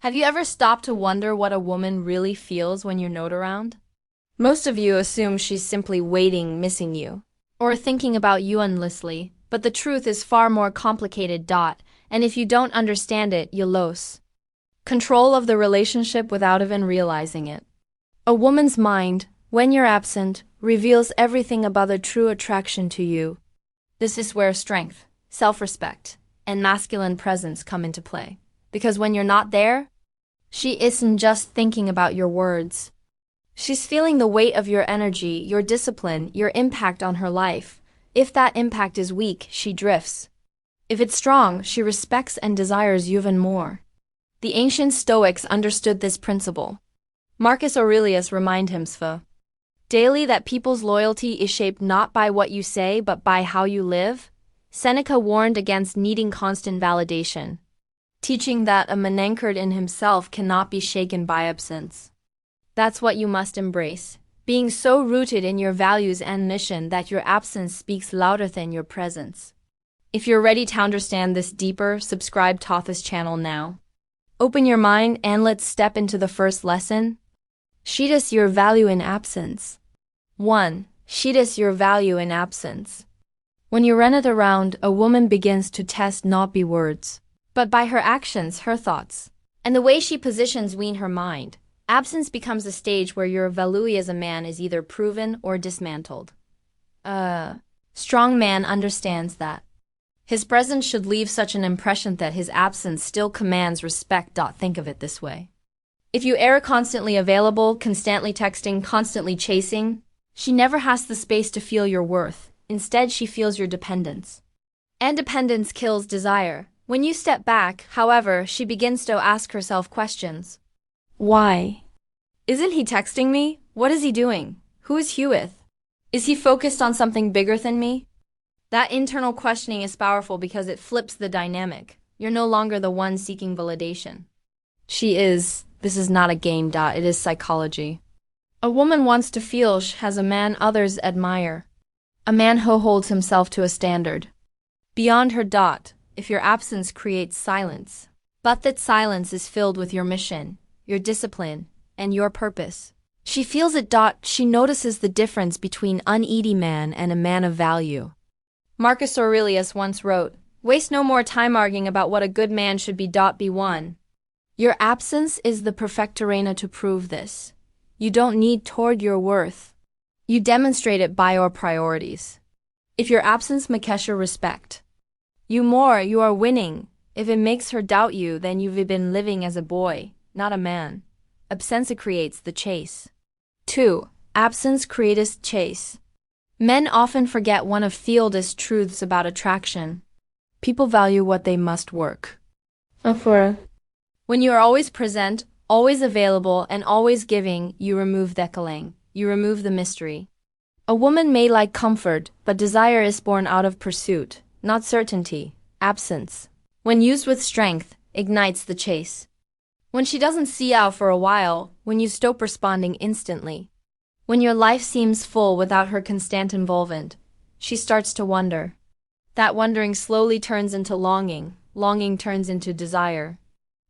Have you ever stopped to wonder what a woman really feels when you're not around? Most of you assume she's simply waiting, missing you, or thinking about you endlessly, but the truth is far more complicated. And if you don't understand it, you'll lose control of the relationship without even realizing it. A woman's mind, when you're absent, reveals everything about the true attraction to you. This is where strength, self-respect, and masculine presence come into play. Because when you're not there, she isn't just thinking about your words. She's feeling the weight of your energy, your discipline, your impact on her life. If that impact is weak, she drifts. If it's strong, she respects and desires you even more. The ancient Stoics understood this principle. Marcus Aurelius reminded himself daily that people's loyalty is shaped not by what you say but by how you live. Seneca warned against needing constant validation, teaching that a man anchored in himself cannot be shaken by absence. That's what you must embrace, being so rooted in your values and mission that your absence speaks louder than your presence. If you're ready to understand this deeper, subscribe to this channel now. Open your mind and let's step into the first lesson. Sheet your value in absence. 1. Sheet your value in absence. When you run it around, a woman begins to test not by words, but by her actions, her thoughts, and the way she positions in her mind. Absence becomes a stage where your value as a man is either proven or dismantled. A strong man understands that his presence should leave such an impression that his absence still commands respect. Think of it this way. If you are constantly available, constantly texting, constantly chasing, she never has the space to feel your worth. Instead, she feels your dependence. And dependence kills desire. When you step back, however, she begins to ask herself questions. Why? Isn't he texting me? What is he doing? Who is he with? Is he focused on something bigger than me? That internal questioning is powerful because it flips the dynamic. You're no longer the one seeking validation. This is not a game. It is psychology. A woman wants to feel she has a man others admire. A man who holds himself to a standard beyond her. If your absence creates silence, but that silence is filled with your mission, your discipline, and your purpose, she feels it. She notices the difference between an needy man and a man of value. Marcus Aurelius once wrote, "Waste no more time arguing about what a good man should be. Be one." Your absence is the perfect arena to prove this. You don't need toward your worth. You demonstrate it by your priorities. If your absence makes her respect you more, you are winning. If it makes her doubt you, then you've been living as a boy, not a man. Absence creates the chase. 2. Absence creates chase. Men often forget one of the oldest truths about attraction. People value what they must work for. When you are always present, always available, and always giving, you remove the cling. You remove the mystery. A woman may like comfort, but desire is born out of pursuit, not certainty. Absence, when used with strength, ignites the chase. When she doesn't see out for a while, when you stop responding instantly, when your life seems full without her constant involvement, she starts to wonder. That wondering slowly turns into longing. Longing turns into desire.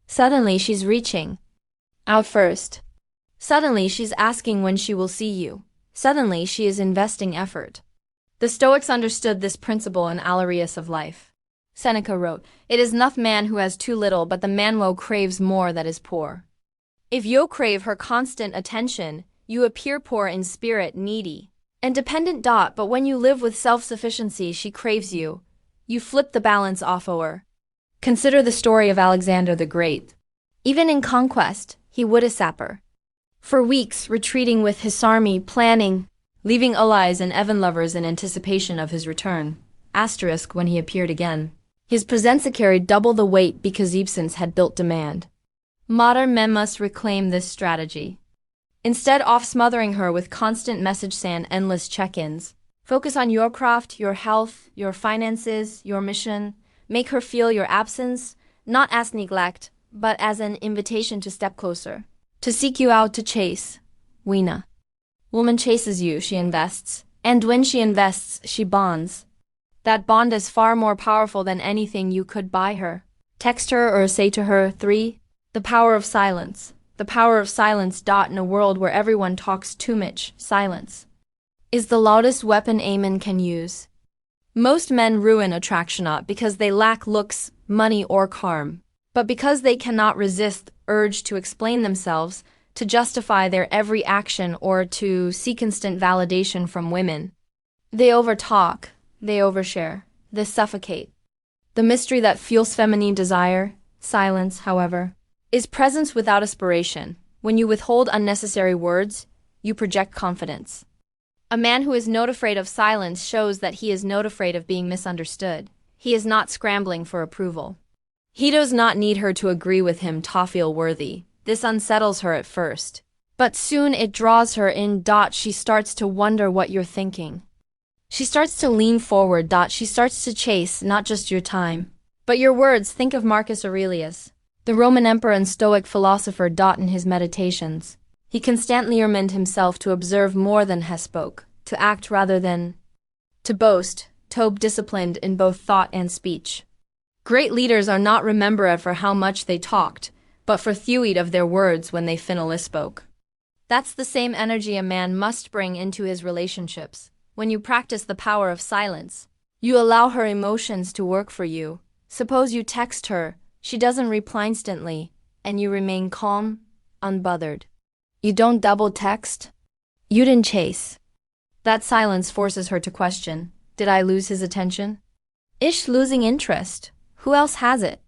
Suddenly she's reaching out first. Suddenly she's asking when she will see you. Suddenly she is investing effort. The Stoics understood this principle in Alarius of Life. Seneca wrote, "It is not man who has too little, but the man who craves more that is poor." If you crave her constant attention, you appear poor in spirit, needy, and dependent. But when you live with self-sufficiency, she craves you. You flip the balance off her. Consider the story of Alexander the Great. Even in conquest, he would asap her. For weeks, retreating with his army, planning, leaving allies and even lovers in anticipation of his return. When he appeared again, his presence carried double the weight because absence had built demand. Modern men must reclaim this strategy. Instead of smothering her with constant messages and endless check-ins, focus on your craft, your health, your finances, your mission. Make her feel your absence, not as neglect, but as an invitation to step closer, to seek you out, to chase. Weena. Woman chases you, she invests, and when she invests, she bonds. That bond is far more powerful than anything you could buy her. Text her or say to her, 3. The power of silence. The power of silence. In a world where everyone talks too much, silence is the loudest weapon a man can use. Most men ruin attraction not because they lack looks, money, or charm, but because they cannot resist the urge to explain themselves, to justify their every action, or to seek instant validation from women. They overtalk, they overshare, they suffocate. The mystery that fuels feminine desire, silence, however, is presence without aspiration. When you withhold unnecessary words, you project confidence. A man who is not afraid of silence shows that he is not afraid of being misunderstood. He is not scrambling for approval. He does not need her to agree with him to feel worthy. This unsettles her at first, but soon it draws her in. She starts to wonder what you're thinking. She starts to lean forward. She starts to chase not just your time, but your words. Think of Marcus Aurelius, the Roman emperor and Stoic philosopher. In his meditations, he constantly reminded himself to observe more than he spoke, to act rather than to boast, to be disciplined in both thought and speech. Great leaders are not remembered for how much they talked, but for few of their words when they finally spoke. That's the same energy a man must bring into his relationships. When you practice the power of silence, you allow her emotions to work for you. Suppose you text her, she doesn't reply instantly, and you remain calm, unbothered. You don't double text. You didn't chase. That silence forces her to question, did I lose his attention? Ish losing interest. Who else has it?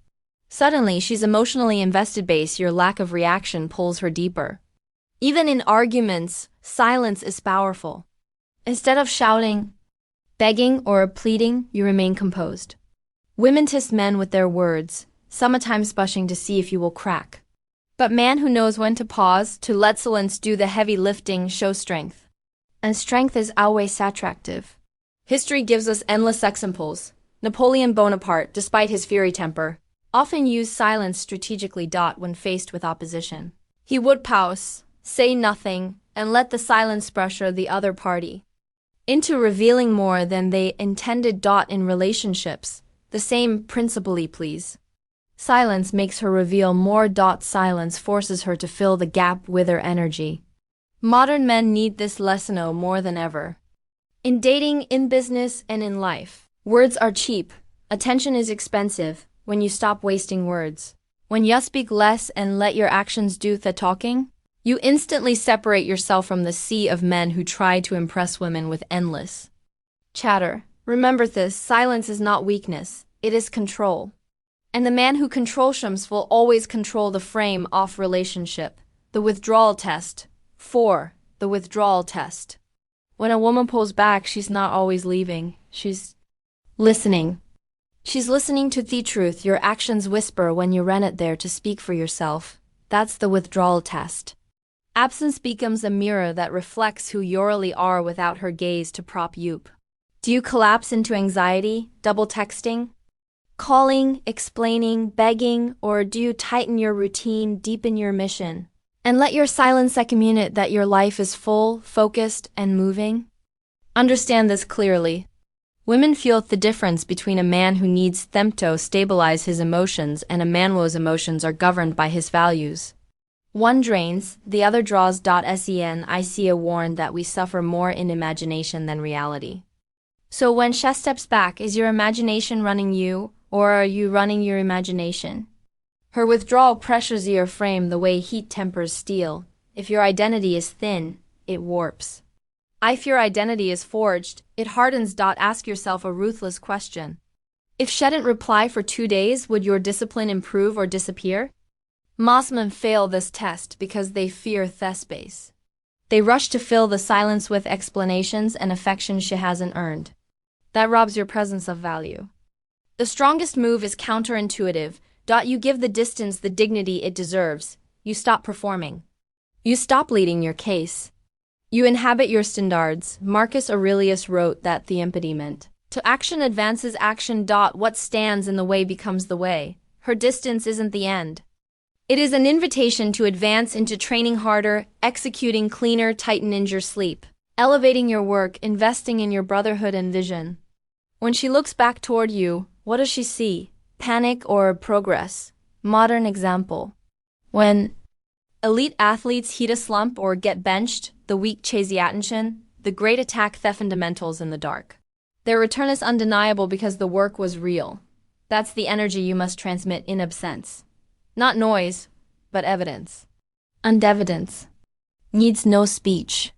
Suddenly she's emotionally invested. Your lack of reaction pulls her deeper. Even in arguments, silence is powerful. Instead of shouting, begging, or pleading, you remain composed. Women test men with their words, sometimes pushing to see if you will crack. But man who knows when to pause, to let silence do the heavy lifting, shows strength. And strength is always attractive. History gives us endless examples. Napoleon Bonaparte, despite his fiery temper, often used silence strategically. When faced with opposition, he would pause, say nothing, and let the silence pressure the other party into revealing more than they intended. In relationships, the same principle applies. Silence makes her reveal more. Silence forces her to fill the gap with her energy. Modern men need this lesson more than ever. In dating, in business, and in life, words are cheap. Attention is expensive. When you stop wasting words, when you speak less and let your actions do the talking, you instantly separate yourself from the sea of men who try to impress women with endless chatter. Remember this, silence is not weakness, it is control. And the man who controls will always control the frame of relationship. The withdrawal test. 4. The withdrawal test. When a woman pulls back, she's not always leaving. She's listening. She's listening to the truth your actions whisper when you run it there to speak for yourself. That's the withdrawal test. Absence becomes a mirror that reflects who you really are without her gaze to prop you up. Do you collapse into anxiety, double texting, calling, explaining, begging, or do you tighten your routine, deepen your mission, and let your silence communicate that your life is full, focused, and moving? Understand this clearly. Women feel the difference between a man who needs them to stabilize his emotions and a man whose emotions are governed by his values. One drains, the other draws. I see a warn that we suffer more in imagination than reality. So when she steps back, is your imagination running you, or are you running your imagination? Her withdrawal pressures your frame the way heat tempers steel. If your identity is thin, it warps. If your identity is forged, it hardens. Ask yourself a ruthless question. If she didn't reply for 2 days, would your discipline improve or disappear? Most men fail this test because they fear space. They rush to fill the silence with explanations and affection she hasn't earned. That robs your presence of value. The strongest move is counterintuitive. You give the distance the dignity it deserves. You stop performing. You stop leading your case. You inhabit your standards. Marcus Aurelius wrote that the impediment to action advances action. What stands in the way becomes the way. Her distance isn't the end. It is an invitation to advance into training harder, executing cleaner, tighten your sleep, elevating your work, investing in your brotherhood and vision. When she looks back toward you, what does she see? Panic or progress? Modern example. When elite athletes heat a slump or get benched, the weak chase the attention, the great attack the fundamentals in the dark. Their return is undeniable because the work was real. That's the energy you must transmit in absence. Not noise, but evidence. And evidence needs no speech.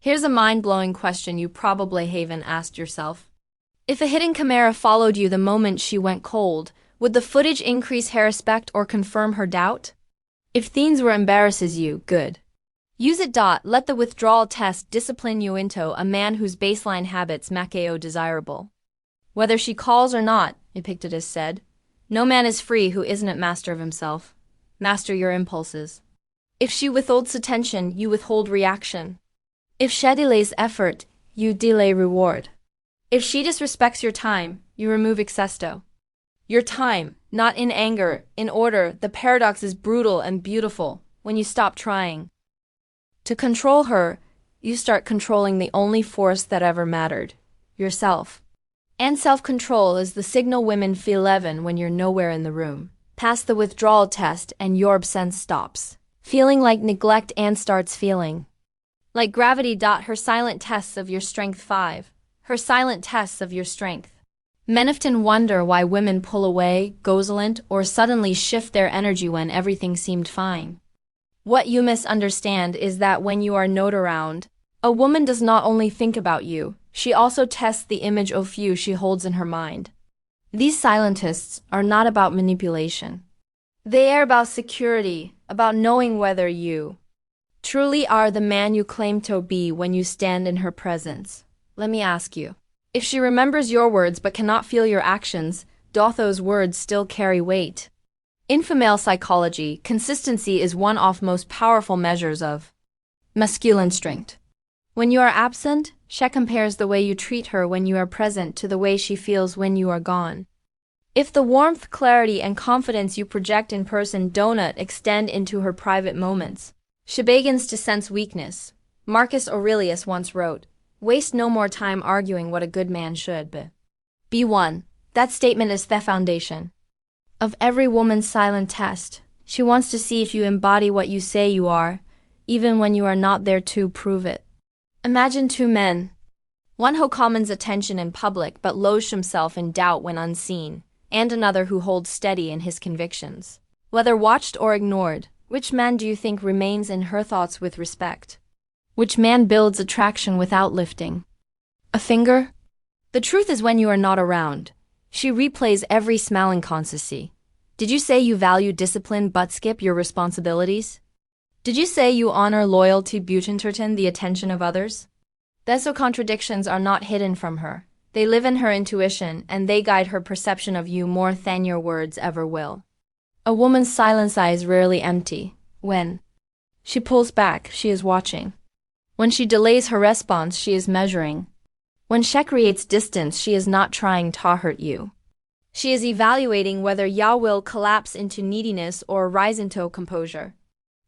Here's a mind-blowing question you probably haven't asked yourself. If a hidden chimera followed you the moment she went cold, would the footage increase her respect or confirm her doubt? If things were embarrasses you, good. Use it. Let the withdrawal test discipline you into a man whose baseline habits make you desirable. Whether she calls or not, Epictetus said, no man is free who isn't master of himself. Master your impulses. If she withholds attention, you withhold reaction. If she delays effort, you delay reward. If she disrespects your time, you remove excesto. Your time, not in anger, in order. The paradox is brutal and beautiful when you stop trying to control her, you start controlling the only force that ever mattered, yourself. And self-control is the signal women feel when you're nowhere in the room. Pass the withdrawal test and your absence stops feeling like neglect and starts feeling like gravity. Her silent tests of your strength 5. Her silent tests of your strength. Men often wonder why women pull away, gozolent, or suddenly shift their energy when everything seemed fine. What you misunderstand is that when you are not around, a woman does not only think about you, she also tests the image of you she holds in her mind. These silent tests are not about manipulation. They are about security, about knowing whether you truly are the man you claim to be when you stand in her presence. Let me ask you, if she remembers your words but cannot feel your actions, doth those words still carry weight? In female psychology, consistency is one of most powerful measures of masculine strength. When you are absent, she compares the way you treat her when you are present to the way she feels when you are gone. If the warmth, clarity, and confidence you project in person do not extend into her private moments, she begins to sense weakness. Marcus Aurelius once wrote, "Waste no more time arguing what a good man should be." 1. That statement is the foundation of every woman's silent test. She wants to see if you embody what you say you are, even when you are not there to prove it. Imagine two men. One who commands attention in public but lowers himself in doubt when unseen, and another who holds steady in his convictions. Whether watched or ignored, which man do you think remains in her thoughts with respect? Which man builds attraction without lifting a finger? The truth is, when you are not around, she replays every small inconsistency. Did you say you value discipline but skip your responsibilities? Did you say you honor loyalty but entertain the attention of others? Those contradictions are not hidden from her. They live in her intuition, and they guide her perception of you more than your words ever will. A woman's silent eye is rarely empty. When she pulls back, she is watching. When she delays her response, she is measuring. When she creates distance, she is not trying to hurt you. She is evaluating whether you will collapse into neediness or rise into composure.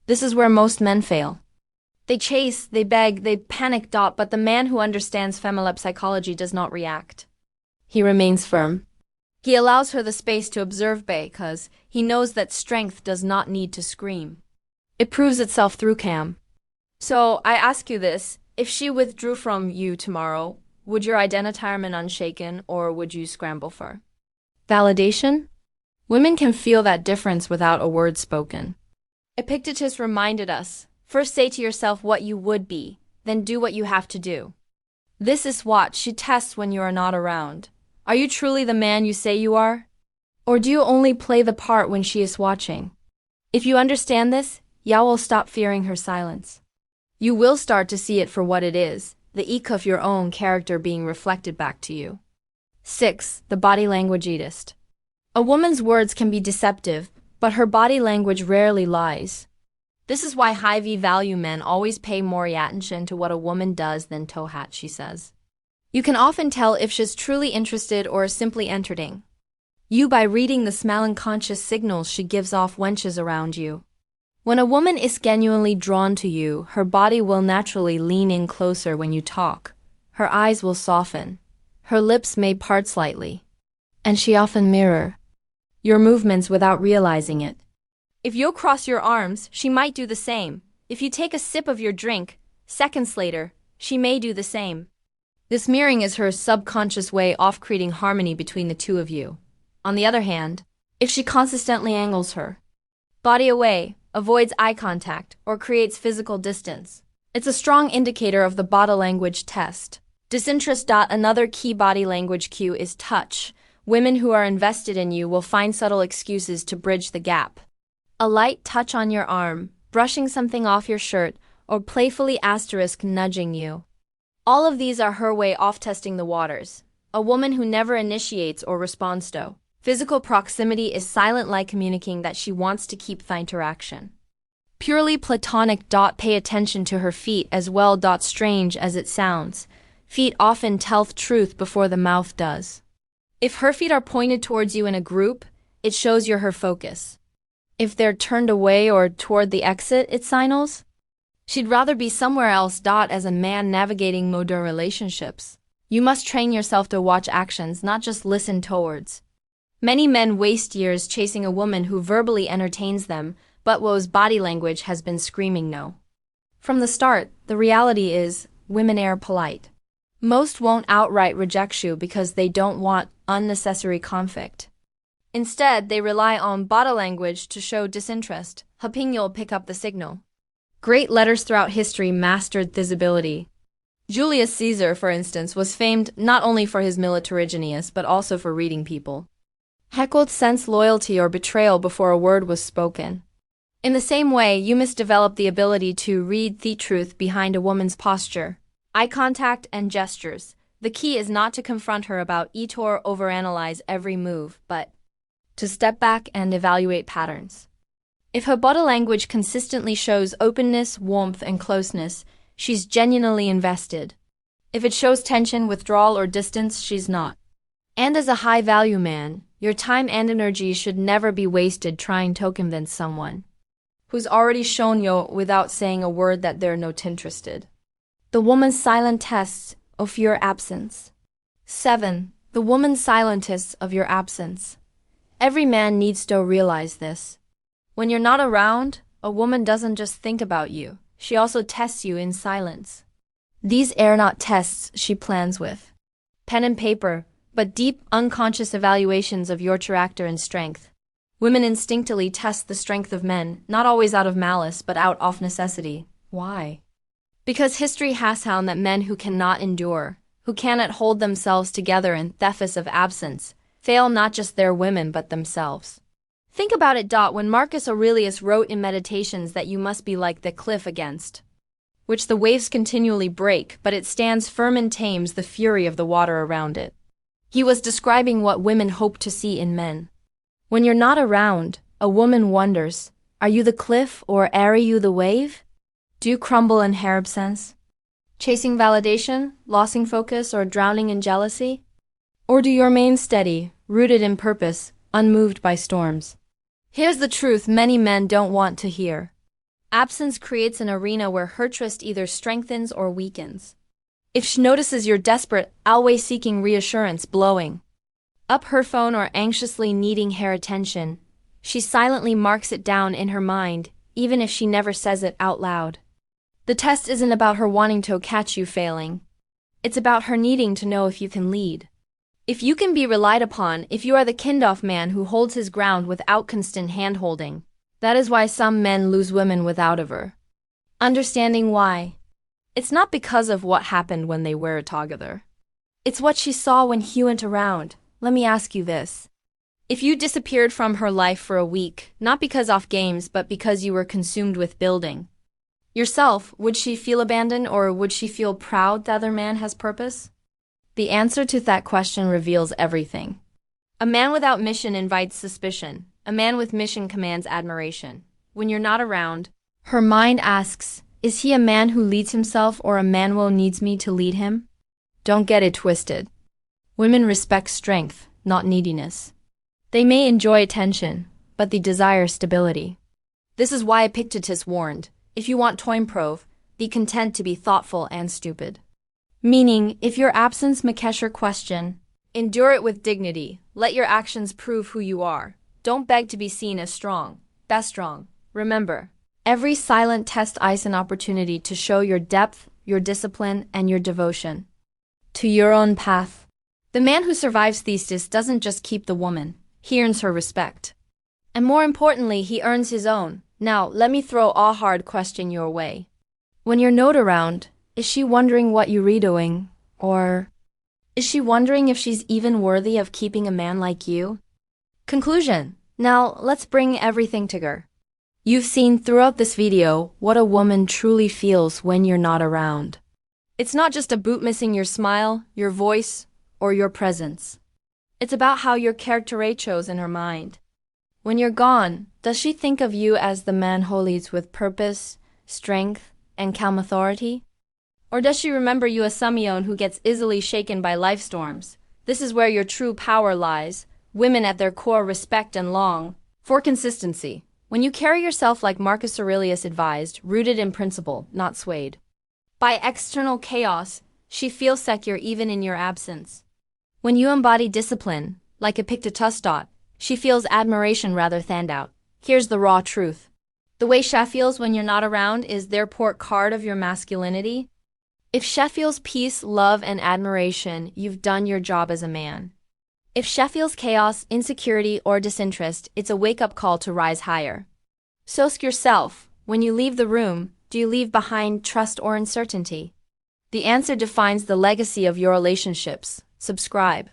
This is where most men fail. They chase, they beg, they panic. But the man who understands female psychology does not react. He remains firm. He allows her the space to observe because he knows that strength does not need to scream. It proves itself through calm. So I ask you this, if she withdrew from you tomorrow, would your identity remain unshaken, or would you scramble for validation? Women can feel that difference without a word spoken. Epictetus reminded us, first say to yourself what you would be, then do what you have to do. This is what she tests when you are not around. Are you truly the man you say you are? Or do you only play the part when she is watching? If you understand this, you will stop fearing her silence. You will start to see it for what it is, the echo of your own character being reflected back to you. 6. The body language elitist. A woman's words can be deceptive, but her body language rarely lies. This is why high-value men always pay more attention to what a woman does than to what she says. You can often tell if she's truly interested or simply entertaining you by reading the small unconscious signals she gives off when she's around you. When a woman is genuinely drawn to you, her body will naturally lean in closer when you talk. Her eyes will soften. Her lips may part slightly. And she often mirror your movements without realizing it. If you cross your arms, she might do the same. If you take a sip of your drink, seconds later, she may do the same. This mirroring is her subconscious way of creating harmony between the two of you. On the other hand, if she consistently angles her body away, avoids eye contact, or creates physical distance, it's a strong indicator of the body language test. Disinterest. Another key body language cue is touch. Women who are invested in you will find subtle excuses to bridge the gap. A light touch on your arm, brushing something off your shirt, or playfully nudging you. All of these are her way of testing the waters. A woman who never initiates or responds to physical proximity is silently communicating that she wants to keep the interaction. Purely platonic. Pay attention to her feet as well. Strange as it sounds, feet often tell the truth before the mouth does. If her feet are pointed towards you in a group, it shows you're her focus. If they're turned away or toward the exit, it signals she'd rather be somewhere else. As a man navigating modern relationships, you must train yourself to watch actions, not just listen towards. Many men waste years chasing a woman who verbally entertains them, but whose body language has been screaming no. From the start, the reality is, women are polite. Most won't outright reject you because they don't want unnecessary conflict. Instead, they rely on body language to show disinterest, hoping you'll pick up the signal. Great letters throughout history mastered this ability. Julius Caesar, for instance, was famed not only for his military genius but also for reading people. Heckled sense loyalty or betrayal before a word was spoken. In the same way, you must develop the ability to read the truth behind a woman's posture, eye contact, and gestures. The key is not to confront her about it or overanalyze every move, but to step back and evaluate patterns. If her body language consistently shows openness, warmth, and closeness, she's genuinely invested. If it shows tension, withdrawal, or distance, she's not. And as a high-value man, your time and energy should never be wasted trying to convince someone who's already shown you without saying a word that they're not interested. The woman's silent tests of your absence. 7. The woman's silent tests of your absence. Every man needs to realize this. When you're not around, a woman doesn't just think about you, she also tests you in silence. These are not tests she plans with pen and paper, but deep, unconscious evaluations of your character and strength. Women instinctively test the strength of men, not always out of malice, but out of necessity. Why? Because history has found that men who cannot endure, who cannot hold themselves together in the face of absence, fail not just their women but themselves. Think about it. When Marcus Aurelius wrote in Meditations that you must be like the cliff against which the waves continually break, but it stands firm and tames the fury of the water around it. He was describing what women hope to see in men. When you're not around, a woman wonders, are you the cliff or are you the wave? Do you crumble in absence? Chasing validation, losing focus, or drowning in jealousy? Or do you remain steady, rooted in purpose, unmoved by storms? Here's the truth many men don't want to hear. Absence creates an arena where her trust either strengthens or weakens. If she notices you're desperate, always seeking reassurance, blowing up her phone, or anxiously needing her attention, she silently marks it down in her mind, even if she never says it out loud. The test isn't about her wanting to catch you failing. It's about her needing to know if you can lead. If you can be relied upon, if you are the kind of man who holds his ground without constant hand-holding. That is why some men lose women without ever understanding why. It's not because of what happened when they were together. It's what she saw when he went around. Let me ask you this. If you disappeared from her life for a week, not because of games but because you were consumed with building yourself, would she feel abandoned or would she feel proud the other man has purpose? The answer to that question reveals everything. A man without mission invites suspicion. A man with mission commands admiration. When you're not around, her mind asks, is he a man who leads himself or a man who needs me to lead him? Don't get it twisted. Women respect strength, not neediness. They may enjoy attention, but they desire stability. This is why Epictetus warned, if you want to improve, be content to be thoughtful and stupid. Meaning, if your absence makes your question, endure it with dignity, let your actions prove who you are. Don't beg to be seen as strong. That's strong. Remember, every silent test is an opportunity to show your depth, your discipline, and your devotion to your own path. The man who survives Theseus doesn't just keep the woman, he earns her respect. And more importantly, he earns his own. Now, let me throw a hard question your way. When you're not around, is she wondering what you're redoing? Or is she wondering if she's even worthy of keeping a man like you? Conclusion. Now, let's bring everything together. You've seen throughout this video what a woman truly feels when you're not around. It's not just about missing your smile, your voice, or your presence. It's about how your character shows in her mind. When you're gone, does she think of you as the man who leads with purpose, strength, and calm authority? Or does she remember you as someone who gets easily shaken by life storms? This is where your true power lies. Women at their core respect and long for consistency. When you carry yourself like Marcus Aurelius advised, rooted in principle, not swayed by external chaos, she feels secure even in your absence. When you embody discipline, like Epictetus, she feels admiration rather than doubt. Here's the raw truth. The way she feels when you're not around is their port card of your masculinity. If she feels peace, love, and admiration, you've done your job as a man. If she feels chaos, insecurity, or disinterest, it's a wake-up call to rise higher. So ask yourself, when you leave the room, do you leave behind trust or uncertainty? The answer defines the legacy of your relationships. Subscribe.